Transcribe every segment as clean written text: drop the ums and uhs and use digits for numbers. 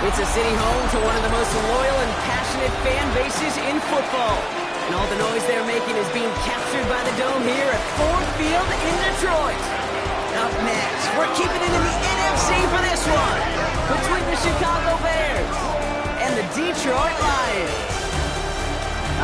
It's a city home to one of the most loyal and passionate fan bases in football. And all the noise they're making is being captured by the Dome here at Ford Field in Detroit. Up next, we're keeping it in the NFC for this one, between the Chicago Bears and the Detroit Lions.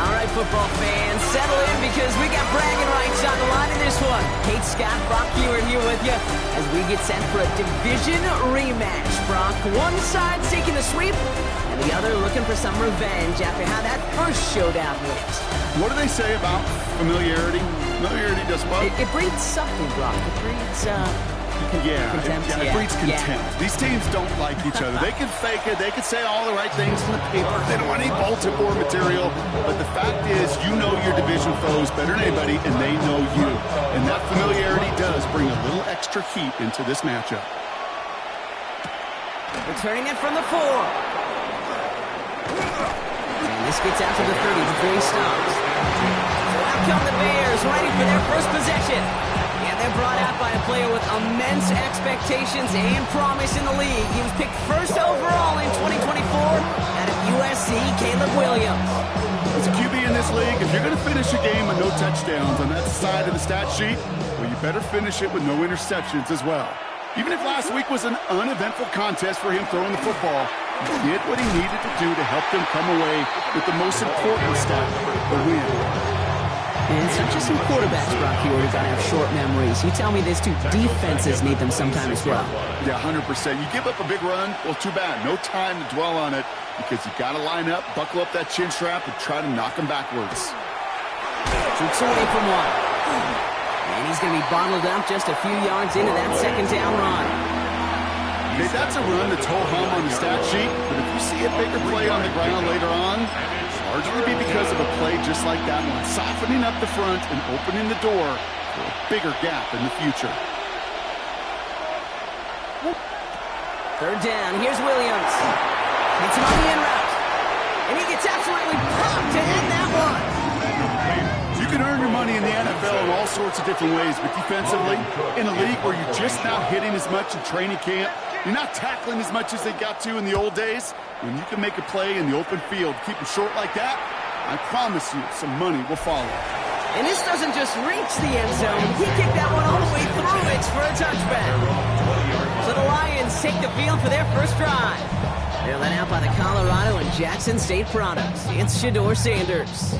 All right, football fans, settle in because we got bragging rights on the line in this one. Kate, Scott, Brock Hewer here with you as we get set for a division rematch. Brock, one side taking the sweep and the other looking for some revenge after how that first showdown went. What do they say about familiarity? Familiarity does what? It breeds something, Brock. It breeds, contempt. It breeds contempt. Yeah. These teams don't like each other. They can fake it. They can say all the right things in the paper. They don't want any Baltimore material. But the fact is, you know your division foes better than anybody, and they know you. And that familiarity does bring a little extra heat into this matchup. Returning it from the 4. And this gets out to the 30 before he stops. So out come the Bears, ready for their first possession. And they're brought out by a player with immense expectations and promise in the league. He was picked first overall in 2024 out of USC, Caleb Williams. As a QB in this league, if you're going to finish a game with no touchdowns on that side of the stat sheet, well, you better finish it with no interceptions as well. Even if last week was an uneventful contest for him throwing the football, he did what he needed to do to help them come away with the most important stat, the win. And it's not just some quarterbacks, Brock, here who got to have short memories. You tell me this too, defenses need them sometime as well. Yeah, 100%. You give up a big run, well, too bad. No time to dwell on it because you got to line up, buckle up that chin strap, and try to knock him backwards. Shoots away from one. And he's going to be bottled up just a few yards into that second down run. Okay, that's a run that's ho-hum on the stat sheet, but if you see a bigger play on the ground later on, largely be because of a play just like that one, softening up the front and opening the door for a bigger gap in the future. Third down, here's Williams. It's him on the in route. And he gets absolutely popped to end that one. You can earn your money in the NFL in all sorts of different ways, but defensively, in a league where you're just not hitting as much in training camp, you're not tackling as much as they got to in the old days, when you can make a play in the open field, keep them short like that, I promise you some money will follow. And this doesn't just reach the end zone. He kicked that one all the way through it for a touchback. So the Lions take the field for their first drive. They're led out by the Colorado and Jackson State products. It's Shedeur Sanders.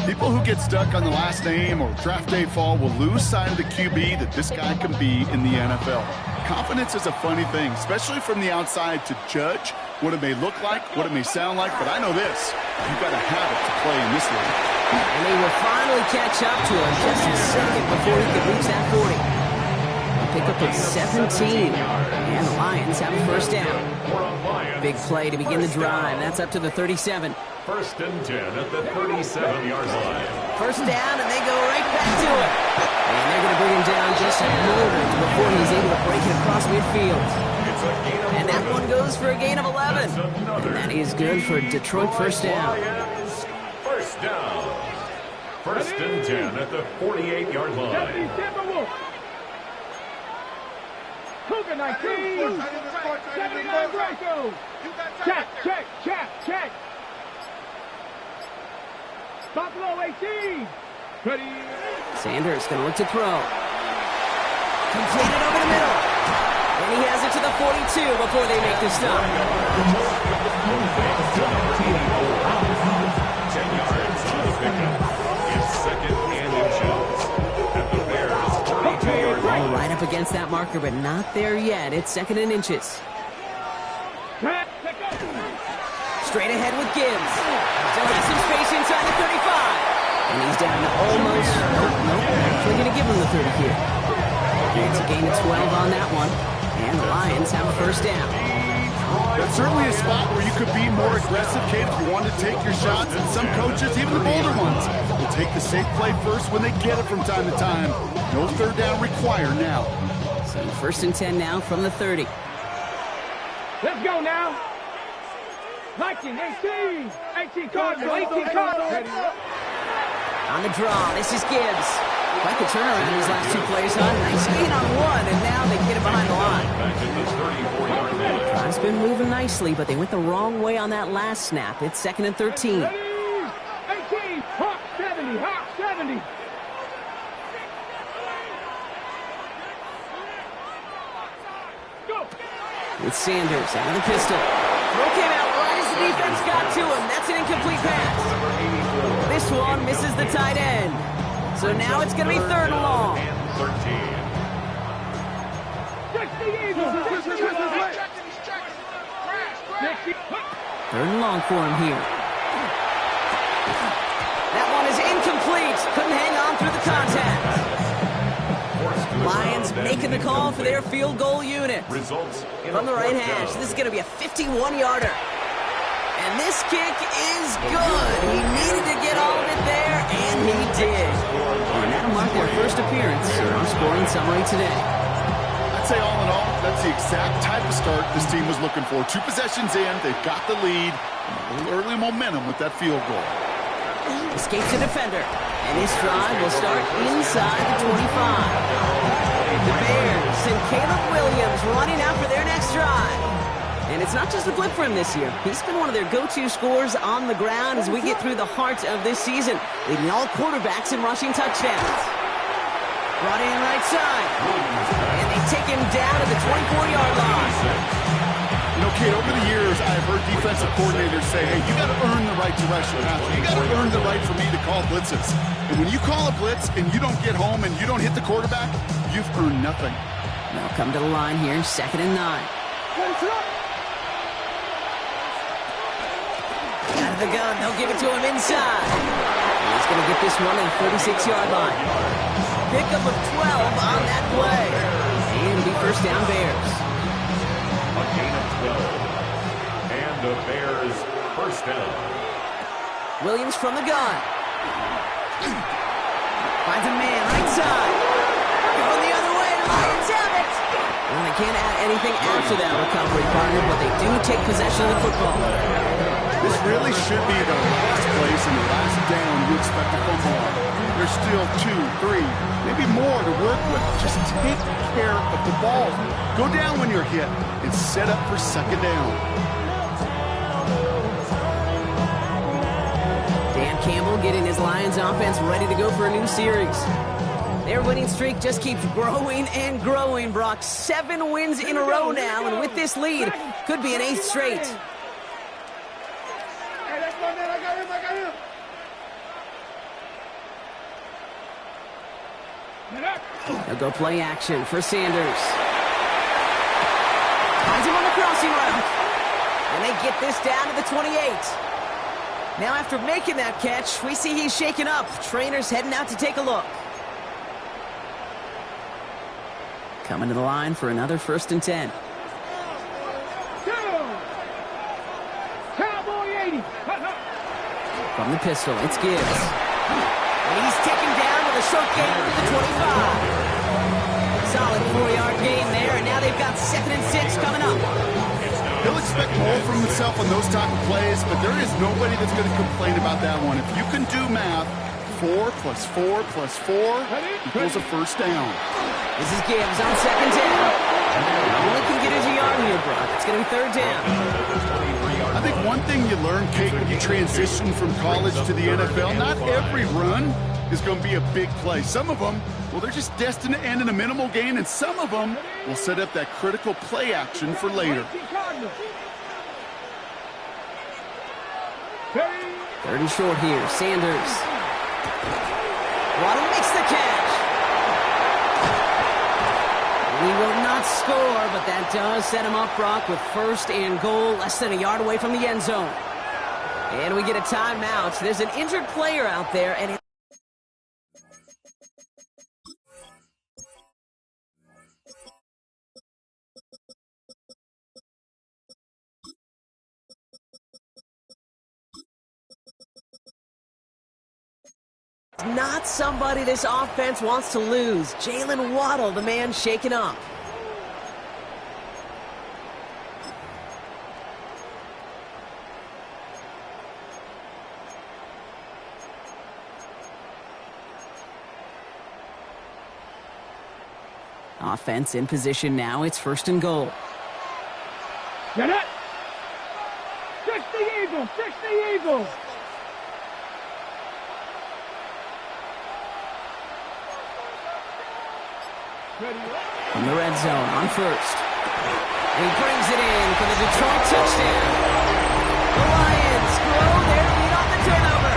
People who get stuck on the last name or draft day fall will lose sight of the QB that this guy can be in the NFL. Confidence is a funny thing, especially from the outside, to judge what it may look like, what it may sound like, but I know this. You've got to have it to play in this league. And they will finally catch up to him just a second before he could reach that 40. A pickup of 17, and the Lions have a first down. Big play to begin the drive. That's up to the 37. First and 10 at the 37-yard line. First down, and they go right back to it. And they're going to bring him down just a moment before he's able to break it across midfield. And that one goes for a gain of 11. And that is good for Detroit first down. First down. First and 10 at the 48-yard line. Cougar 19. 79 Bronco. Check. Buffalo 18. Ready. Sanders going to look to throw. Completed over the middle. And he has it to the 42 before they make the stop. 10 yards on the pickup. It's second and inches. At the Bears' 42-yard line. All right up against that marker, but not there yet. It's second and inches. Straight ahead with Gibbs. Still has some space inside the 35. And he's down to almost... Nope. Actually going to give him the 30 here. It's a gain of 12 on that one. And the Lions have a first down. That's certainly a spot where you could be more aggressive, Kate, if you want to take your shots. And some coaches, even the bolder ones, will take the safe play first when they get it from time to time. No third down required now. So first and 10 now from the 30. Let's go now. 19, 18 Cardinals, 18 Cardinals. On the draw, this is Gibbs. Quite the turnaround in his last 2 plays, huh? Nice gain on one, and now they get it behind the line. Back at the 34-yard line. Drive's been moving nicely, but they went the wrong way on that last snap. It's 2nd and 13. Ready? 18. Hawk 70. Hawk 70. Go. With Sanders out of the pistol. Throw came out right as the defense got to him. That's an incomplete pass. This one misses the tight end. So now it's going to be 3rd and long. And 13. Check the Eagles. 3rd and long for him here. That one is incomplete. Couldn't hang on through the contact. Lions making the call for their field goal unit. Results From the right hash, this is going to be a 51-yarder. And this kick is good. He needed to get all of it there, and he did. And that'll mark their first appearance in our scoring summary today. I'd say all in all, that's the exact type of start this team was looking for. 2 possessions in, they've got the lead, and a little early momentum with that field goal. Escapes the defender, and his drive will start inside the 25. The Bears and Caleb Williams running out for their next drive. And it's not just a blip for him this year. He's been one of their go-to scorers on the ground as we get through the heart of this season, leading all quarterbacks in rushing touchdowns. Brought in right side, and they take him down to the 24-yard line. You know, Kate, over the years, I've heard defensive coordinators say, hey, you got to earn the right to rush your passer. You got to earn the right for me to call blitzes. And when you call a blitz and you don't get home and you don't hit the quarterback, you've earned nothing. Now come to the line here, 2nd and 9. Out of the gun, they'll give it to him inside. And he's going to get this one at the 46-yard line. Pickup of 12 on that play. And it'll be 1st down Bears. A gain of 12. And the Bears 1st down. Williams from the gun. Finds a man right side. Going the other way. Lions have it. And they can't add anything after that recovery, partner, but they do take possession of the football. This really should be the last place and the last down you expect to fumble on. There's still 2, 3, maybe more to work with. Just take care of the ball. Go down when you're hit and set up for 2nd down. Dan Campbell getting his Lions offense ready to go for a new series. Their winning streak just keeps growing and growing, Brock. 7 wins in a row now, and with this lead, could be an 8th straight. Hey, that's my man. I got him. They'll go play action for Sanders. Finds him on the crossing route. And they get this down to the 28. Now after making that catch, we see he's shaken up. Trainer's heading out to take a look. Coming to the line for another 1st and 10. Cowboy 80. From the pistol, it's Gibbs. And he's taken down with a short gain to the 25. Solid 4-yard gain there, and now they've got 2nd and 6 coming up. He'll expect more from himself on those type of plays, but there is nobody that's going to complain about that one. If you can do math, 4 plus 4 plus 4 equals a 1st down. This is Gibbs on 2nd down. Only can get us a yard here, Brock. It's going to be 3rd down. I think one thing you learn, Kate, when you transition from college to the NFL, not every run is going to be a big play. Some of them, well, they're just destined to end in a minimal gain, and some of them will set up that critical play action for later. 3rd and short here. Sanders. Waddle makes the catch. He will not score, but that does set him up, Brock, with 1st and goal, less than a yard away from the end zone. And we get a timeout. There's an injured player out there, and not somebody this offense wants to lose. Jalen Waddle, the man shaken up. Offense in position now. It's 1st and goal. Get it! 60 Eagles! 60 Eagles! From the red zone on 1st. And he brings it in for the Detroit touchdown. The Lions grow their lead on the turnover.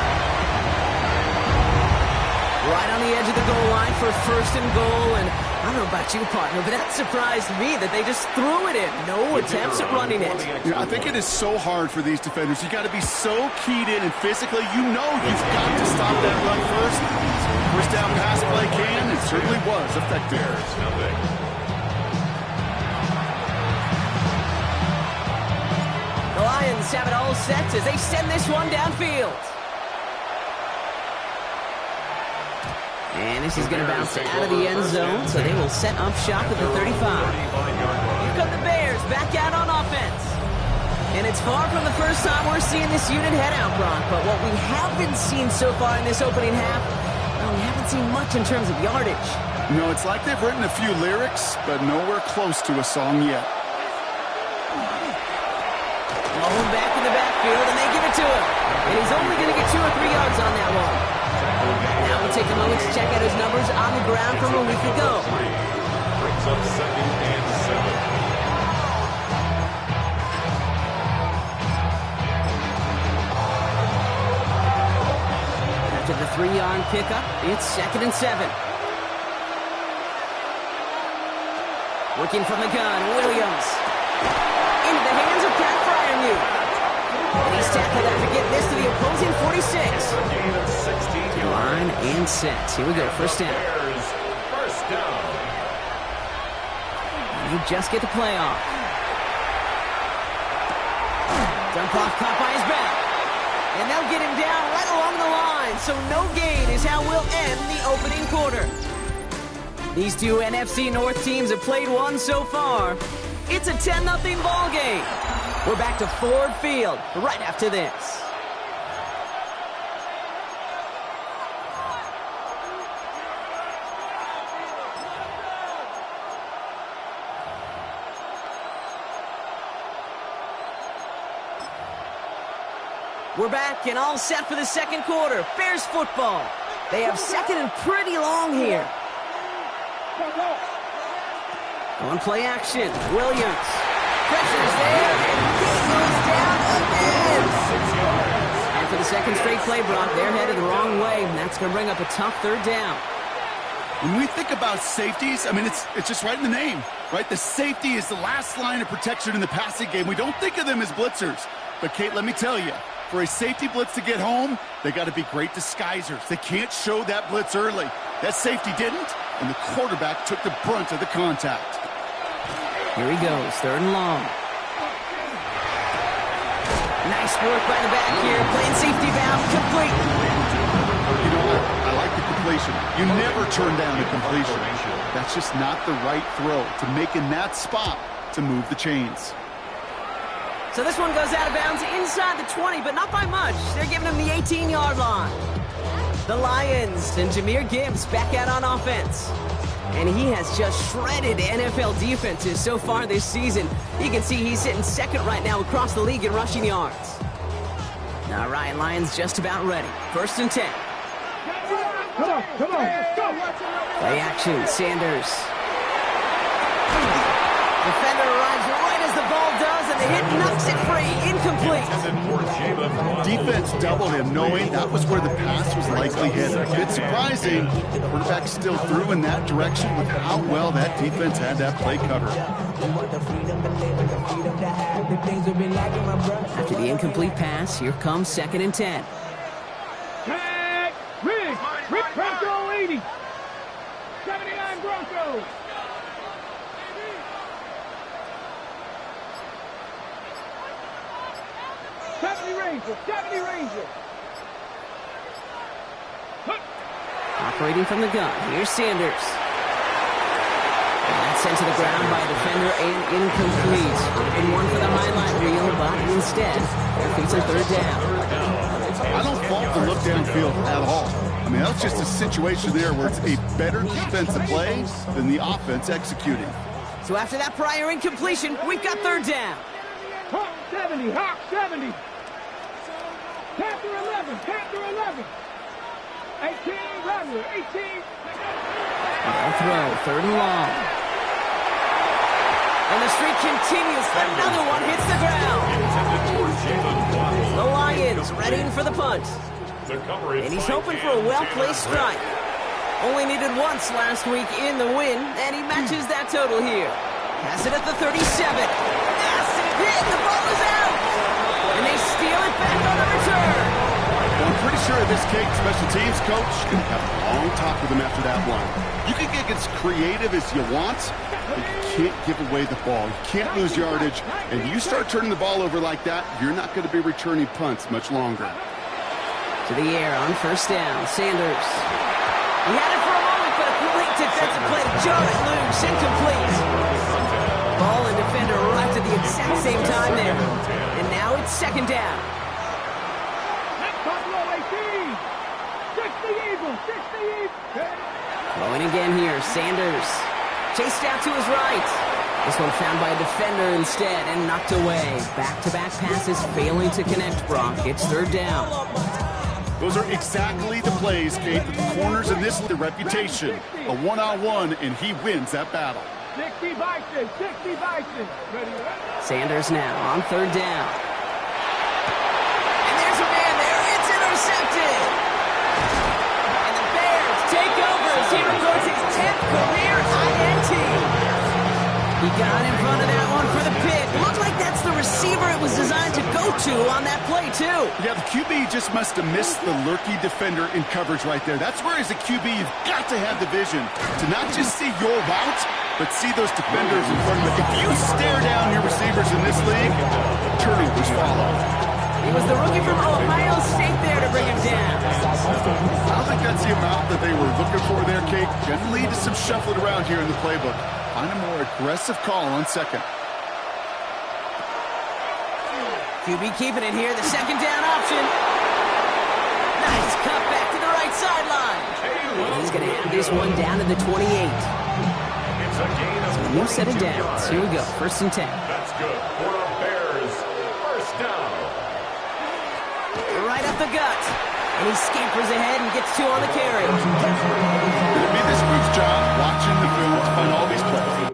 Right on the edge of the goal line for 1st and goal. And I don't know about you, partner, but that surprised me that they just threw it in. No attempts at running it. Yeah, I think it is so hard for these defenders. You got to be so keyed in and physically, you know you've got to stop that run first. First down pass play can, it certainly was effective. The Lions have it all set as they send this one downfield. And this is going to bounce out of the end zone, so they will set up shop at the 35. Here come the Bears back out on offense. And it's far from the first time we're seeing this unit head out, Brock. But what we haven't seen so far in this opening half, well, we haven't seen much in terms of yardage. No, it's like they've written a few lyrics, but nowhere close to a song yet. Rolling back in the backfield, and they give it to him. And he's only going to get 2 or 3 yards on that one. Now we'll take a moment to check out his numbers on the ground from a week ago. Brings up 2nd and 7. After the 3-yard pickup, it's 2nd and 7. Looking from the gun, Williams. Into the hands of Pat Fryermuth. And he's tackled after getting this to the opposing 46. Line and set. Here we go, 1st down. First down. And you just get the play off. Dump off caught by his back. And they'll get him down right along the line. So no gain is how we'll end the opening quarter. These two NFC North teams have played one so far. It's a 10-0 ball game. We're back to Ford Field right after this. We're back and all set for the 2nd quarter. Bears football. They have 2nd and pretty long here. On play action, Williams. Pressure's there, and he goes down again. And for the 2nd straight play, Brock, they're headed the wrong way, and that's going to bring up a tough 3rd down. When we think about safeties, I mean, it's just right in the name, right? The safety is the last line of protection in the passing game. We don't think of them as blitzers. But, Kate, let me tell you, for a safety blitz to get home, they got to be great disguisers. They can't show that blitz early. That safety didn't, and the quarterback took the brunt of the contact. Here he goes, 3rd and long. Nice work by the back here, playing safety valve, complete. You know what? I like the completion. You never turn down a completion. That's just not the right throw to make in that spot to move the chains. So this one goes out of bounds inside the 20, but not by much. They're giving him the 18-yard line. The Lions and Jahmyr Gibbs back out on offense. And he has just shredded NFL defenses so far this season. You can see he's sitting 2nd right now across the league in rushing yards. All right, Lions just about ready. 1st and 10. Come on, let's go. Play action, Sanders. Defender arrives right as the ball does, and the hit knocks it free. Incomplete. Defense doubled him, knowing that was where the pass was likely hit. A bit surprising. The quarterback still threw in that direction with how well that defense had that play covered. After the incomplete pass, here comes 2nd and 10. Tag, Rick Bronco 80. 79 Broncos. Operating from the gun, here's Sanders. And that's sent to the ground by a defender and incomplete. And one for the highlight reel, but instead, they're facing 3rd down. I don't fault the look downfield at all. I mean, that was just a situation there where it's a better defensive play than the offense executing. So after that prior incompletion, we've got third down. Hawk 70, Hawk 70. Panther 11, Panther 11. 18, Rattler, 18. Ball throw, third and long. And the streak continues. Another one hits the ground. The Lions readying for the punt. And he's hoping for a well-placed strike. Only needed once last week in the win, and he matches that total here. Pass it at the 37. Massive hit. The ball is out. And they steal it back on the return. Well, I'm pretty sure this Cake special teams coach is going to have a long talk with him after that one. You can get as creative as you want, but you can't give away the ball. You can't lose yardage. And you start turning the ball over like that, you're not going to be returning punts much longer. To the air on first down. Sanders. He had it for a moment, but a great defensive play to jar it loose. Incomplete. Ball and defender arrived at the exact same time there. And now it's second down. Buffalo 18. 60 Eagles, 60 Eagles. Throwing again here. Sanders. Chased out to his right. This one found by a defender instead and knocked away. Back-to-back passes failing to connect, Brock. It's third down. Those are exactly the plays, Kate, that the corners in this the reputation. A one-on-one, and he wins that battle. 60 Bison, 60 Bison. Ready? Sanders now on third down. And there's a man there. It's intercepted. And the Bears take over as he records his 10th career INT. He got in front of that one for the pick. Looked like that's the receiver it was designed to go to on that play, too. Yeah, the QB just must have missed the lurky defender in coverage right there. That's where, as a QB, you've got to have the vision to not just see your route, but see those defenders in front of you. If you stare down your receivers in this league, turnovers follow. It was the rookie from Ohio State there to bring him down. I don't think that's the amount that they were looking for there, Kate. Going to lead to some shuffling around here in the playbook. Find a more aggressive call on second. QB keeping it here, the second down option. Nice cut back to the right sideline. And he's going to have this one down to the 28. It's a gain of So a new set of downs. Here we go, first and 10. That's good for the Bears. First down. Right up the gut. And he scampers ahead and gets two on the carry. It'll be this group's job watching the film to find all these plays.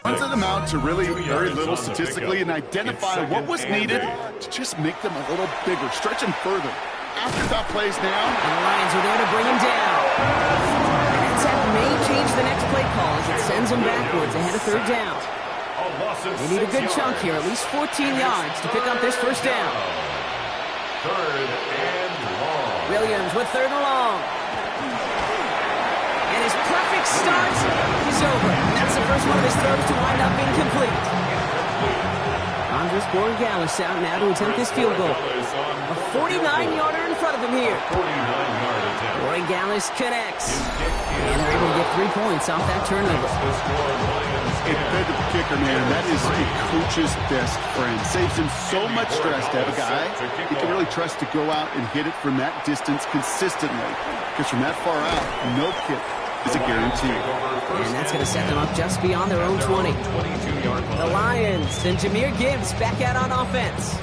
Punted them out to really very little statistically and identify what was needed to just make them a little bigger, stretch them further. Afterthought plays now. And the Lions are there to bring him down. And that may change the next play call as it sends them backwards ahead of third down. They need a good chunk here, at least 14 yards to pick up this first down. Third and long. Williams with third and long. And his perfect start is over. That's the first one of his throws to wind up incomplete. Andres Borregales out now to attempt this field goal. A 49-yarder in front of him here. 49-yard attempt. Borregales connects. And they're able to get 3 points off that turnover. It fed the kicker, man. That is a coach's best friend. Saves him so much stress to have a guy he can really trust to go out and hit it from that distance consistently. Because from that far out, no kick is a guarantee. And that's going to set them up just beyond their own 20. The Lions and Jahmyr Gibbs back out on offense.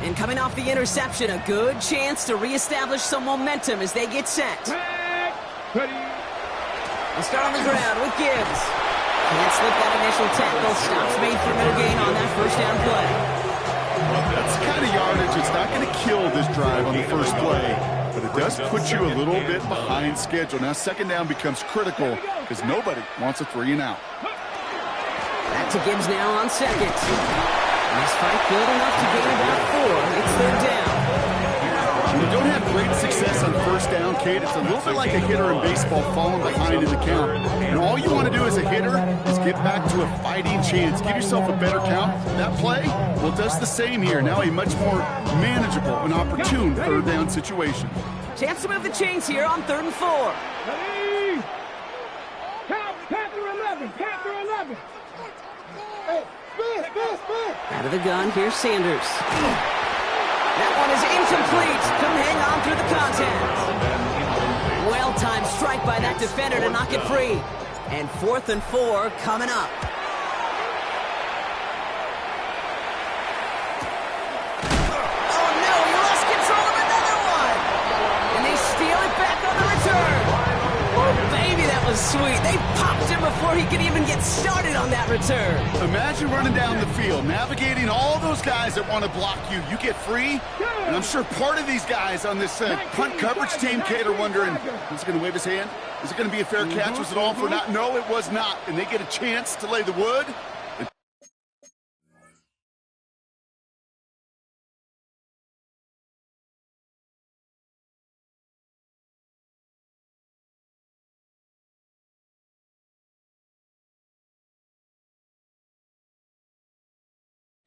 And coming off the interception, a good chance to reestablish some momentum as they get set. They'll start on the ground with Gibbs. Can't slip that initial tackle. Stops made for no gain on that first down play. That's the kind of yardage. It's not going to kill this drive on the first play, but it does put you a little bit behind schedule. Now second down becomes critical because nobody wants a 3 and out. Back to Gibbs now on second. This fight good enough to gain about 4. It's third down. When you don't have great success on first down, Kate, it's a little bit like a hitter in baseball falling behind in the count. And all you want to do as a hitter is get back to a fighting chance. Give yourself a better count. That play, well, it does the same here. Now a much more manageable and opportune third down situation. Chance to move the chains here on 3rd and 4. Ready? Count, Panther 11, Panther 11. Hey, spin. Out of the gun, here's Sanders. That one is incomplete. Couldn't hang on through the contact. Well-timed strike by that defender to knock it free. And 4th and 4 coming up. Oh no, he lost control of another one. And they steal it back on the return. Oh baby, that was sweet. They popped him before he could even get started on that return. Imagine running down the field, navigating all those guys that want to block you. You get free, and I'm sure part of these guys on this punt coverage team, Kate, are wondering, is he going to wave his hand? Is it going to be a fair catch? Was it all for naught? No, it was not. And they get a chance to lay the wood.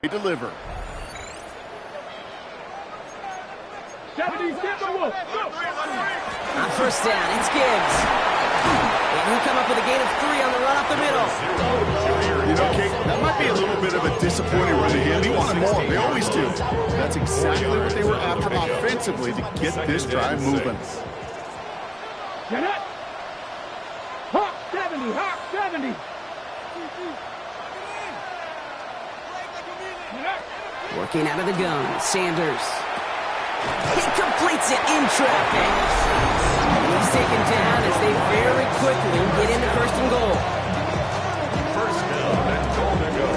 They deliver. 70 Timberwolves. On first down, it's Gibbs. And he'll come up with a gain of 3 on the run up the middle. You know, Kate, that might be a little bit of a disappointing run again. He wanted more. They always do. That's exactly what they were after offensively to get this drive moving. Get it. Hawk 70, Hawk 70. Working out of the gun, Sanders. He completes it in traffic. And he's taken down as they very quickly get into 1st and goal. First down and goal to go.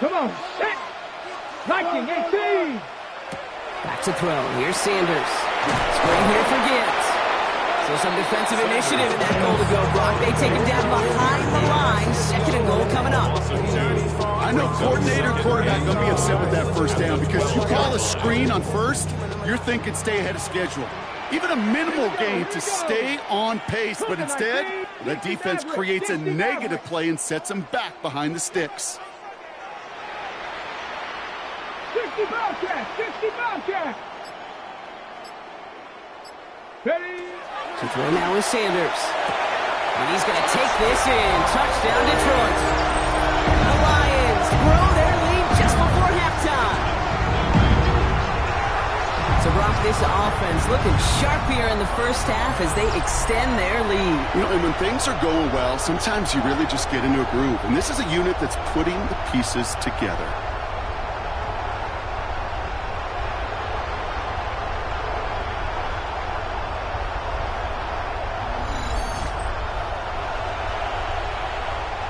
Come on. Set. Viking 18. Back to throw. Here's Sanders. Spring here for Gibbs. So some defensive initiative in that goal to go, Brock. They take him down behind the line. 2nd and goal coming up. I know coordinator, quarterback going to be upset with that first down because you call a screen on first, you're thinking stay ahead of schedule. Even a minimal gain to stay on pace, but instead, the defense creates a negative play and sets them back behind the sticks. 60 Bobcats. Ready? To throw now is Sanders. And he's going to take this in. Touchdown, Detroit. The Lions grow their lead just before halftime. So, Brock, this offense looking sharp here in the first half as they extend their lead. You know, and when things are going well, sometimes you really just get into a groove. And this is a unit that's putting the pieces together.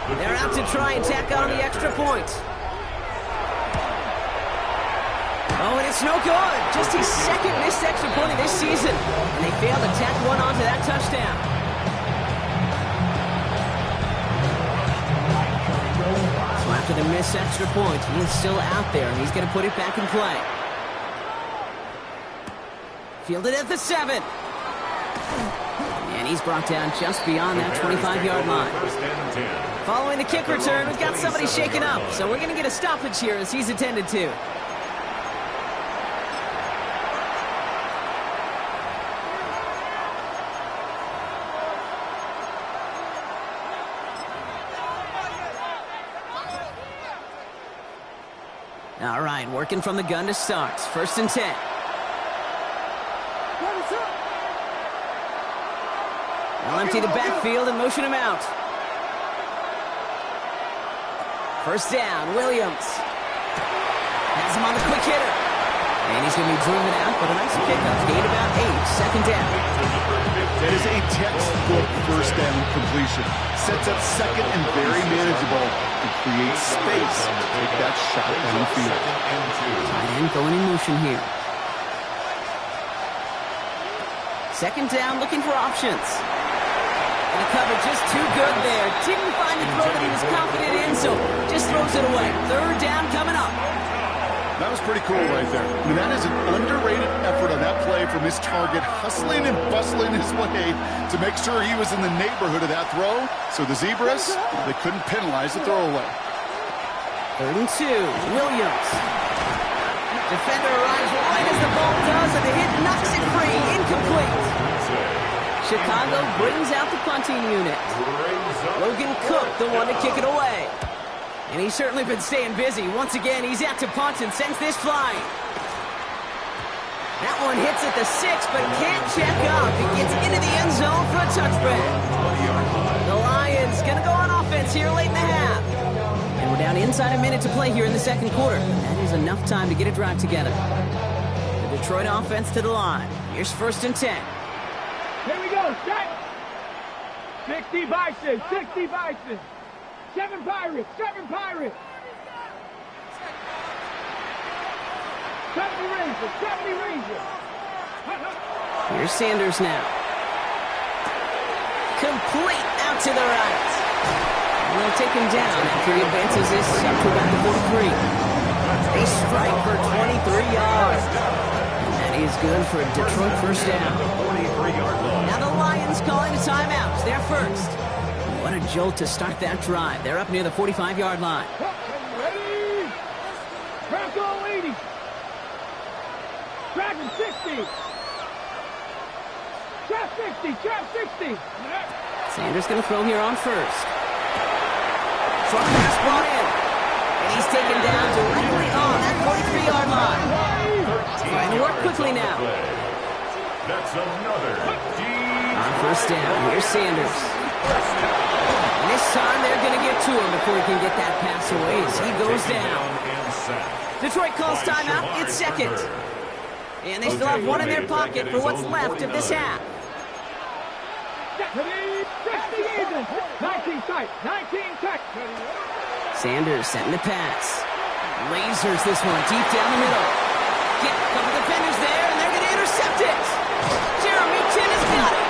They're out to try and tack on the extra point. Oh, and it's no good. Just his second missed extra point of this season. And they failed to tack one onto that touchdown. So after the missed extra point, he is still out there, and he's going to put it back in play. Fielded at the 7. And he's brought down just beyond that 25-yard line. Following the kick return, we've got somebody shaken up. So we're going to get a stoppage here as he's attended to. All right, working from the gun to start. 1st and 10. They'll empty the backfield and motion him out. 1st down, Williams. Has him on the quick hitter. And he's going to be driven out, but a nice pickup. Gain about 8. 2nd down. That is a textbook 1st down completion. Sets up 2nd and very manageable and creates space to take that shot downfield. Tight end going in motion here. 2nd down, looking for options. And the cover just too good there. Didn't find the throw that he was confident in, so just throws it away. 3rd down coming up. That was pretty cool right there. I mean, that is an underrated effort on that play from his target, hustling and bustling his way to make sure he was in the neighborhood of that throw. So the Zebras, they couldn't penalize the throwaway. 3rd and 2, Williams. Defender arrives right as the ball does, and the hit knocks it free. Incomplete. Chicago brings out the punting unit. Logan Cook, the one to kick it away. And he's certainly been staying busy. Once again, he's out to punt and sends this flying. That one hits at the 6, but can't check up. It gets into the end zone for a touchback. The Lions going to go on offense here late in the half. And we're down inside a minute to play here in the 2nd quarter. That is enough time to get a drive together. The Detroit offense to the line. Here's 1st and 10. Here we go, set. 60 Bison, 60 Bison. 7 Pirates, 7 Pirates. 70 Rangers, 70 Rangers. Here's Sanders now. Complete out to the right. And they'll take him down after he advances this up to about the 43. They strike for 23 yards. And that is good for a Detroit 1st down. Now the Lions calling a timeout. They're first. What a jolt to start that drive. They're up near the 45-yard line. Ready? Bronco 80. Dragon 60. Trap 60. Trap 60. Sanders going to throw here on 1st. Short pass brought in. And he's taken down directly on that 43-yard line. Trying to work quickly now. That's another On 1st down, here's Sanders. And this time they're going to get to him before he can get that pass away as he goes down. Detroit calls timeout. It's 2nd. And they still have one in their pocket for what's left of this half. 19 tight. 19 tight. Sanders setting the pass. Lasers this one deep down the middle. Get a couple defenders there, and they're going to intercept it. Jeremy Chin has got it.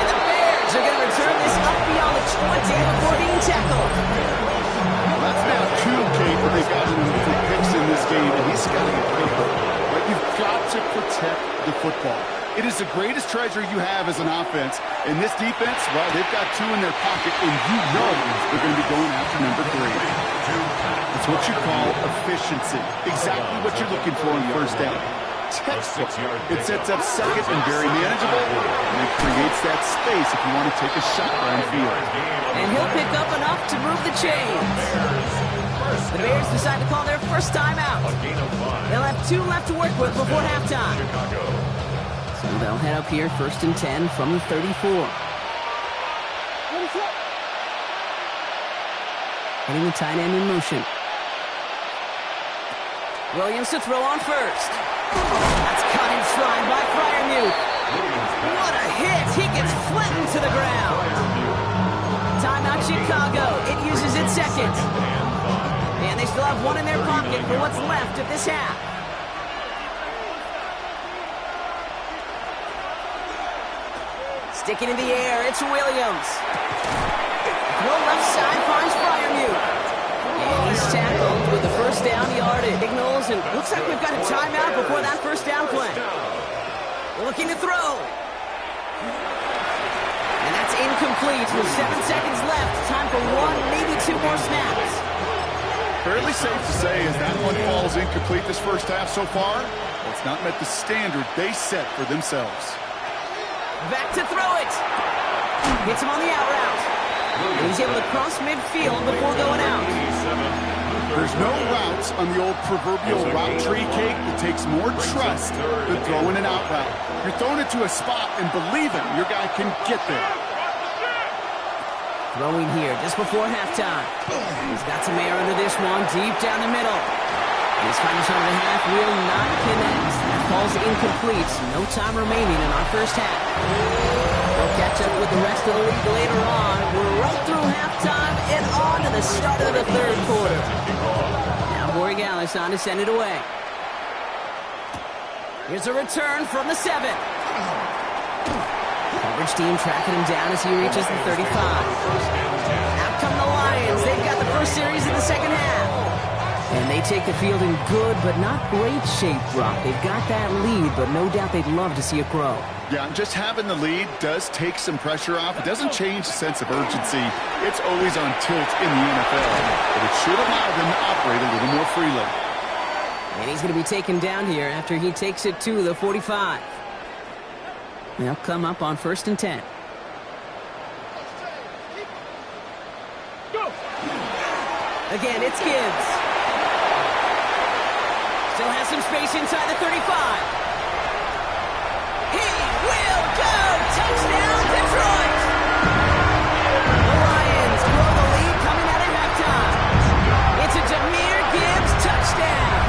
And the Bears are going to return this up beyond the 20 before being tackled. Well, that's now 2, Kate, but they've got him for picks in this game, and he's got to get paper. But you've got to protect the football. It is the greatest treasure you have as an offense. And this defense, well, they've got 2 in their pocket, and you know they're going to be going after number 3. It's what you call efficiency. Exactly what you're looking for in 1st down. Textbook. It sets up 2nd and very manageable, and it creates that space if you want to take a shot downfield. And he'll pick up enough to move the chains. The Bears decide to call their first timeout. They'll have 2 left to work with before halftime. So they'll head up here 1st and 10 from the 34. Hitting the tight end in motion. Williams to throw on 1st. That's caught in stride by Freiermuth. What a hit! He gets flattened to the ground. Timeout Chicago, it uses its second. And they still have one in their pocket for what's left of this half. Sticking in the air, it's Williams. Throw left side finds Freiermuth. And he's tackled with the first down yardage. Signals, and looks like we've got a timeout before that first down play. Looking to throw. And that's incomplete with 7 seconds left. Time for one, maybe two more snaps. Fairly safe to say as that one falls incomplete this first half so far, it's not met the standard they set for themselves. Back to throw it. Hits him on the out route. And he's able to cross midfield before going out. There's no routes on the old proverbial route tree cake that takes more trust than throwing an out route. You're throwing it to a spot and believing your guy can get there. Throwing here just before halftime. He's got some air under this one, deep down the middle. His final shot of the half will not connect. That falls incomplete. No time remaining in our first half. We'll catch up with the rest of the league later on. We're right through halftime and on to the start of the third quarter. Now Borregales on to send it away. Here's a return from the 7. Coverage team tracking him down as he reaches the 35. Out come the Lions. They've got the first series in the second half. And they take the field in good but not great shape, Brock. They've got that lead, but no doubt they'd love to see it grow. Yeah, just having the lead does take some pressure off. It doesn't change the sense of urgency. It's always on tilt in the NFL, but it should allow them to operate a little more freely. And he's going to be taken down here after he takes it to the 45. They'll come up on 1st and 10. Again, it's Gibbs. Still has some space inside the 35. He will go! Touchdown, Detroit! The Lions grow the lead coming out of halftime. It's a Jahmyr Gibbs touchdown.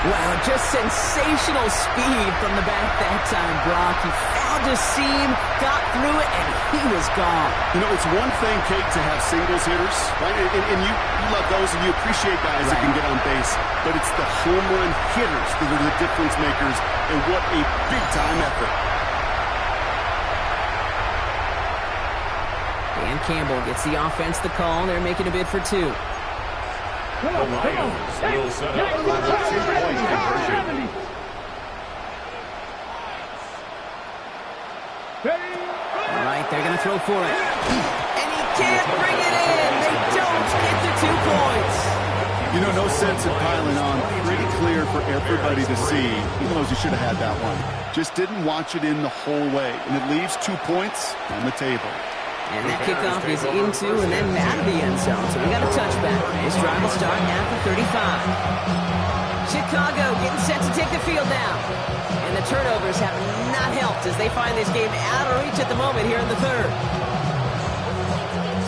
Wow, just sensational speed from the back that time, Brock. He found a seam, got through it, and he was gone. You know, it's one thing, Kate, to have singles hitters, right? And you love those, and you appreciate guys that can get on base. But it's the home run hitters that are the difference makers, and what a big-time effort. Dan Campbell gets the offense the call. They're making a bid for 2. The Lions will set up for the 2-point conversion. All right, they're going to throw for it. And he can't bring it in. They don't get the 2 points. You know, no sense in piling on. Pretty clear for everybody to see. He knows he should have had that one. Just didn't watch it in the whole way. And it leaves 2 points on the table. And that kickoff is into and then out of the end zone. So we got a touchback. This drive will start at the 35. Chicago getting set to take the field now. And the turnovers have not helped as they find this game out of reach at the moment here in the third.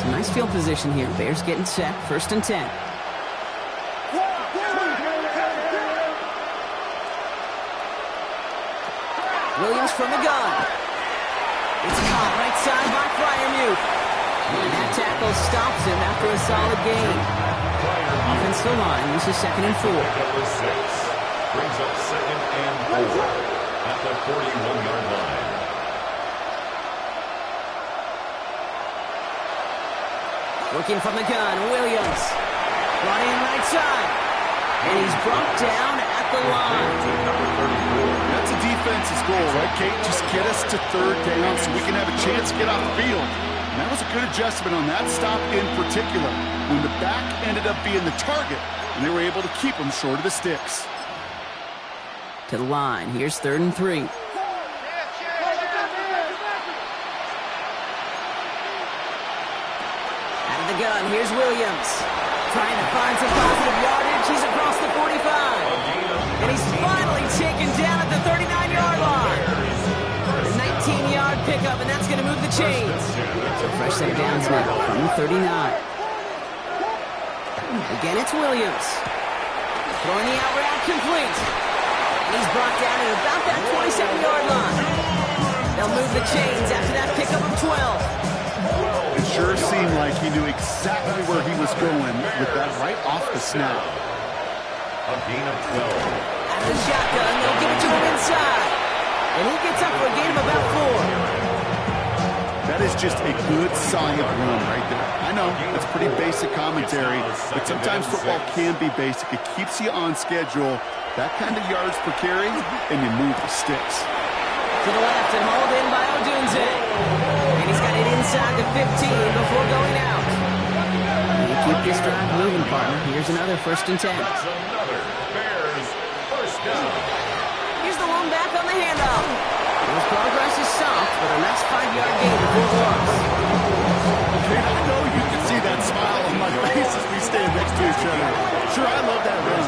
Some nice field position here. Bears getting set. 1st and 10. Williams from the gun. It's caught right side by Freiermuth. And that tackle stops him after a solid gain. Offensive line, this is 2nd and 4. Brings up 2nd and 4 at the 41-yard line. Working from the gun, Williams. Brought in right side. And he's brought down at the line. That's a defense's goal, right, Kate? Just get us to 3rd down so we can have a chance to get off the field. And that was a good adjustment on that stop in particular, when the back ended up being the target, and they were able to keep him short of the sticks. To the line. Here's 3rd and 3. Out of the gun. Here's Williams. Trying to find some positive yardage. He's across the 45. And he's finally taken down at the 39-yard line. A 19-yard pickup, and that's going to move the chains. So fresh set of downs now from the 39. Again, it's Williams. Throwing the out route complete. And he's brought down at about that 27-yard line. They'll move the chains after that pickup of 12. sure seemed like he knew exactly where he was going with that right off the snap. A gain of 12. Out of the shotgun, they'll give it to him inside. And he gets up for a gain of about 4. That is just a good, solid run right there. I know, it's pretty basic commentary, but sometimes football can be basic. It keeps you on schedule, that kind of yards per carry, and you move the sticks. To the left and hauled in by LionsDen. And he's got it inside the 15 before going out. You keep this drive moving, partner. Here's another 1st and 10. That's another Bears first down. Here's the one back on the handoff. His progress is soft, but a nice 5-yard gain before the loss. Man, I know you can see that smile on my face as we stand next to each other. Sure, I love that run.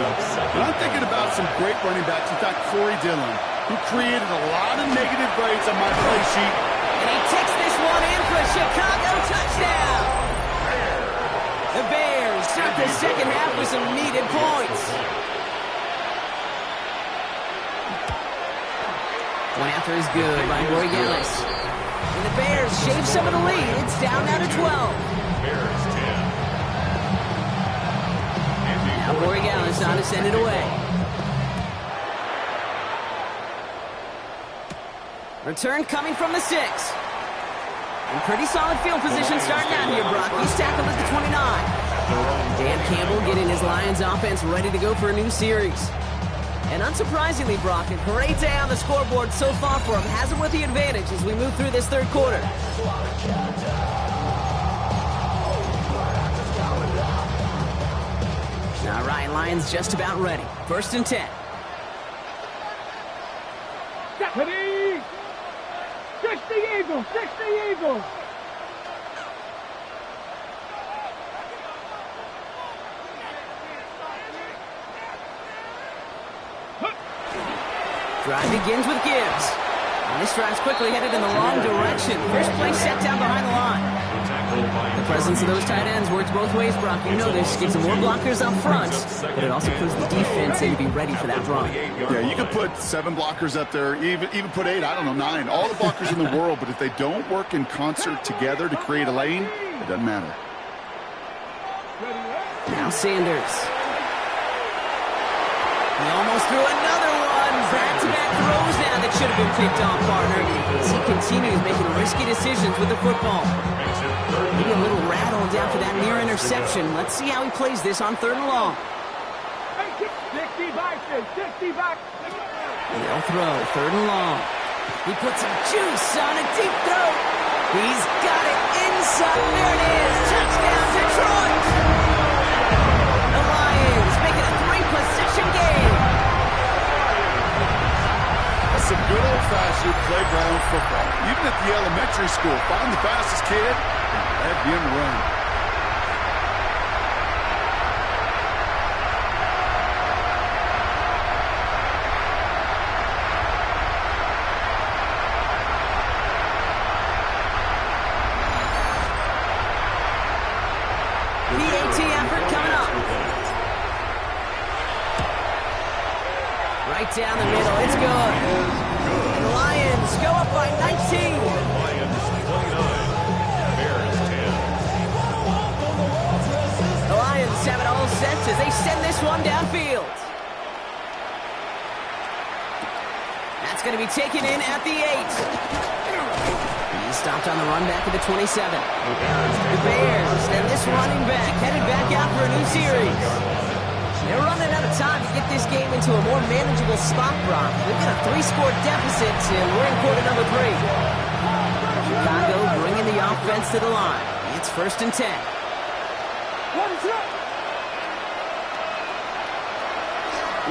But I'm thinking about some great running backs. In fact, Corey Dillon, who created a lot of negative grades on my play sheet. And he takes this one in for a Chicago touchdown. The Bears start the second half with some needed points. One after is good by wk12. And the Bears shave some of the lead. It's down now to 12. Bears 10. Now wk12 on to send it away. Return coming from the 6. And pretty solid field position starting out here, Brock. He's tackled at the 29. Dan Campbell getting his Lions offense ready to go for a new series. And unsurprisingly, Brock, a great day on the scoreboard so far for him. Has him with the advantage as we move through this third quarter. All right, Lions just about ready. 1st and 10. Deputy! 60 Eagles! 60 Eagles! Drive begins with Gibbs. And this drive's quickly headed in the wrong direction. First play set down behind the line. The presence of those tight ends works both ways, Brock. You know this. Gives them more blockers up front, but it also puts the defense in to be ready for that run. Yeah, you could put 7 blockers up there, even put 8, I don't know, 9. All the blockers in the world, but if they don't work in concert together to create a lane, it doesn't matter. Now Sanders. He almost threw another one. Back-to-back throws now that should have been picked off, partner. As he continues making risky decisions with the football. Maybe a little rattled after that near interception. Let's see how he plays this on 3rd and long. 60 Bison! 60 Bison! They'll throw 3rd and long. He puts some juice on a deep throw. He's got it inside. There it is. Touchdown, Detroit. The Lions make it a 3-possession game. That's some good old-fashioned playground football. Even at the elementary school, find the fastest kid and let him run. PAT effort coming up. Right down the middle. It's good. And the Lions go up by 19. Lions 29. Bears 10. The Lions have it all set as they send this one downfield. That's going to be taken in at the 8. He's stopped on the run back at the 27. The Bears and this running back headed back out for a new series. They're running out of time to get this game into a more manageable spot, Brock. They've got a 3-score deficit, and we're in quarter number 3. Chicago bringing the offense to the line. It's 1st and 10.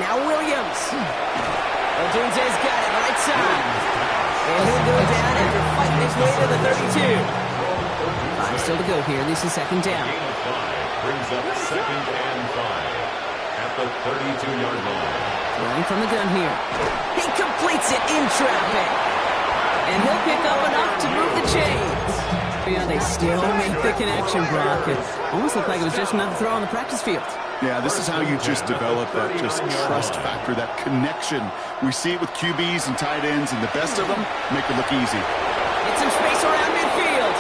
Now Williams. Odunze's got it right side. And he'll go down after fighting his way to the 32. 5 still to go here. This is 2nd down. Gain of 5 brings up 2nd and 5 at the 32-yard line. Running from the gun here. He completes it in traffic. And he'll pick up enough to move the chains. Yeah, they still make the connection, Brock. It almost looked like it was just another throw on the practice field. Yeah, this is how you just develop that just trust factor, that connection. We see it with QBs and tight ends, and the best of them make it look easy. Get some space around midfield.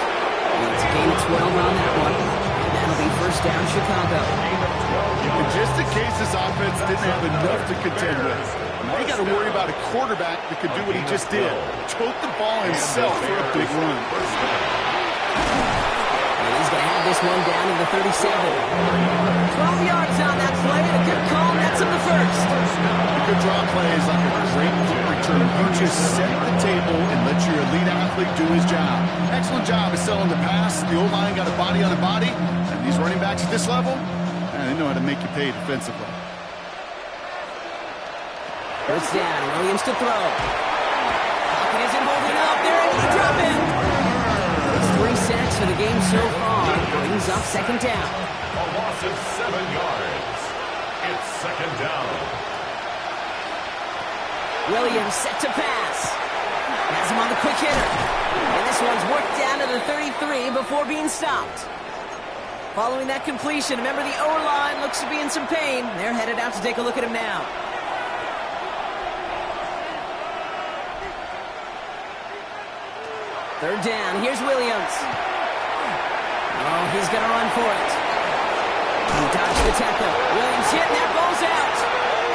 It's Gain of 12 on that one. And that'll be first down, Chicago. And just in case this offense didn't have enough to contend with, now you got to worry about a quarterback that could do what he just did. Tote the ball himself for a big run. And he's going to have this one down to the 37. 12 yards on that play, and a good call nets him the first. A good draw play is like a great kick return. You just set the table and let your elite athlete do his job. Excellent job of selling the pass. The O-line got a body on a body. And these running backs at this level, they know how to make you pay defensively. First down, Williams to throw. Pocket isn't holding up. They're able to drop him. It's 3 sacks for the game so far. Brings up second down. A loss of 7 yards. It's second down. Williams set to pass. Has him on the quick hitter. And this one's worked down to the 33 before being stopped. Following that completion, remember the O-line looks to be in some pain. They're headed out to take a look at him now. Third down, here's Williams. Oh, he's going to run for it. He dodged the tackle. Williams hit, and that ball's out.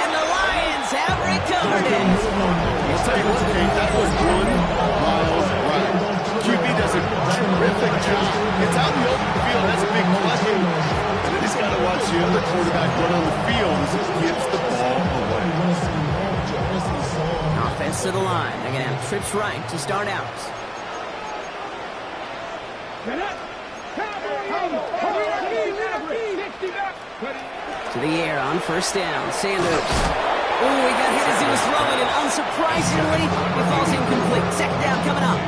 And the Lions have recovered it. I'll tell you what, Kate, that was 1 mile right. QB does a terrific job. It's out in the open field. That's a big play. And then he's got to watch the other quarterback run on the field as he gets the ball away. Offense to the line. They're going to have trips right to start out. To the air on first down. Sanders. Oh, he got hit as he was throwing, and unsurprisingly, he falls incomplete. Second down coming up.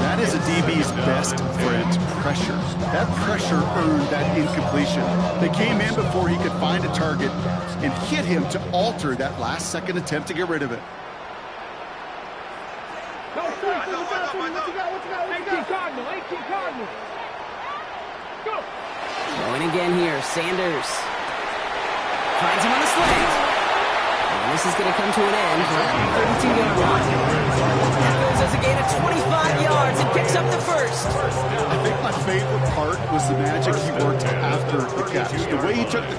That is a DB's best friend, pressure. That pressure earned that incompletion. They came in before he could find a target and hit him to alter that last-second attempt to get rid of it. 18 Cardinals. Go. Going again here, Sanders. Finds him on the slant. And this is going to come to an end for the 32-yard line. That goes as a gain of 25 yards and picks up the first. I think my favorite part was the magic he worked after the catch. The way he took the